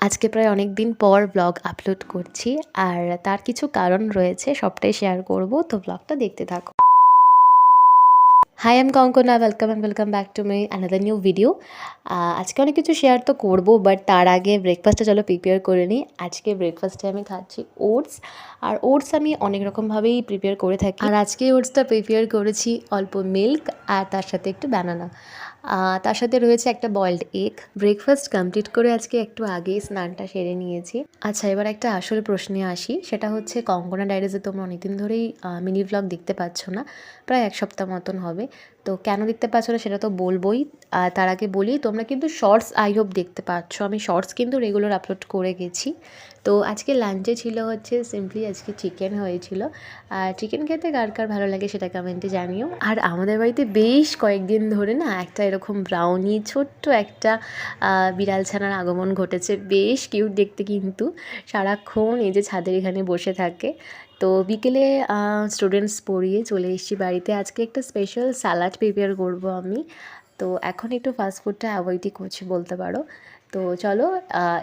আজকে প্রায় অনেক দিন পর ব্লগ আপলোড করছি, আর তার কিছু কারণ রয়েছে, সবটাই শেয়ার করব, তো ব্লগটা দেখতে থাকো। Hi, Konkona, welcome back to my another new video. আজকে অনেক কিছু শেয়ার তো করব, বাট তার আগে ব্রেকফাস্টটা চলো প্রিপেয়ার করে নিই। আজকে ব্রেকফাস্টে আমি খাচ্ছি ওটস। আর ওটস আমি অনেক রকমভাবেই প্রিপেয়ার করে থাকি, আর আজকে ওটসটা প্রিপেয়ার করেছি অল্প মিল্ক আর তার সাথে একটু ব্যানানা, তার সাথে রয়েছে একটা বয়েলড এগ। ব্রেকফাস্ট কমপ্লিট করে আজকে একটু আগেই স্নানটা সেরে নিয়েছি। আচ্ছা, এবার একটা আসল প্রশ্নে আসি, সেটা হচ্ছে কঙ্কনা ডায়েরিজে তোমরা অনেকদিন ধরেই মিনি ব্লগ দেখতে পাচ্ছ না, প্রায় এক সপ্তাহ মতন হবে। তো কেন দেখতে পাচ্ছ না সেটা তো বলবোই, তার আগে বলি তোমরা কিন্তু শর্টস আই হোপ দেখতে পাচ্ছ। আমি শর্টস কিন্তু রেগুলার আপলোড করে গেছি। তো আজকে লাঞ্চে ছিল হচ্ছে সিম্পলি আজকে চিকেন হয়েছিল। আর চিকেন খেতে কার কার ভালো লাগে সেটা কমেন্টে জানিও। আর আমাদের বাড়িতে বেশ কয়েকদিন ধরে না একটা এরকম ব্রাউনি ছোট্ট একটা বিড়াল ছানার আগমন ঘটেছে। বেশ কিউট দেখতে, কিন্তু সারাক্ষণ এই যে ছাদের এখানে বসে থাকে। তো বিকেলে স্টুডেন্টস পড়িয়ে চলে এসেছি বাড়িতে। আজকে একটা স্পেশাল স্যালাড প্রিপেয়ার করব আমি। তো এখন একটু ফাস্টফুডটা অ্যাভয়েডই করছি বলতে পারো। তো চলো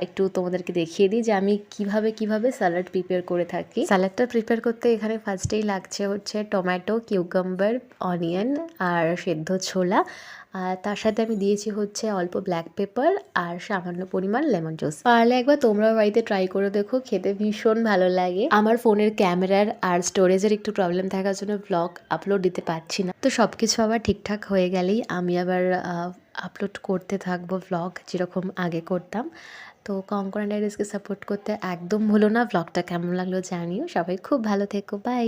একটু তোমাদেরকে দেখিয়ে দিই যে আমি কিভাবে স্যালাড প্রিপেয়ার করে থাকি। স্যালাডটা প্রিপেয়ার করতে এখানে ফার্স্টেই লাগছে হচ্ছে টমেটো, কিউকাম্বার, অনিয়ন আর সেদ্ধ ছোলা। আর তার সাথে আমি দিয়েছি হচ্ছে অল্প ব্ল্যাক পেপার আর সামান্য পরিমাণ লেমন জুস। পারলে একবার তোমরা বাড়িতে ট্রাই করে দেখো, খেতে ভীষণ ভালো লাগে। আমার ফোনের ক্যামেরার আর স্টোরেজের একটু প্রবলেম থাকার জন্য ব্লগ আপলোড দিতে পারছি না। তো সব কিছু আবার ঠিকঠাক হয়ে গেলেই আমি আবার আপলোড করতে থাকবো ব্লগ, যেরকম আগে করতাম। তো কঙ্কনা ডায়েরিজকে সাপোর্ট করতে একদম ভুলো না। ব্লগটা কেমন লাগলো জানিও। সবাই খুব ভালো থেকো, বাই।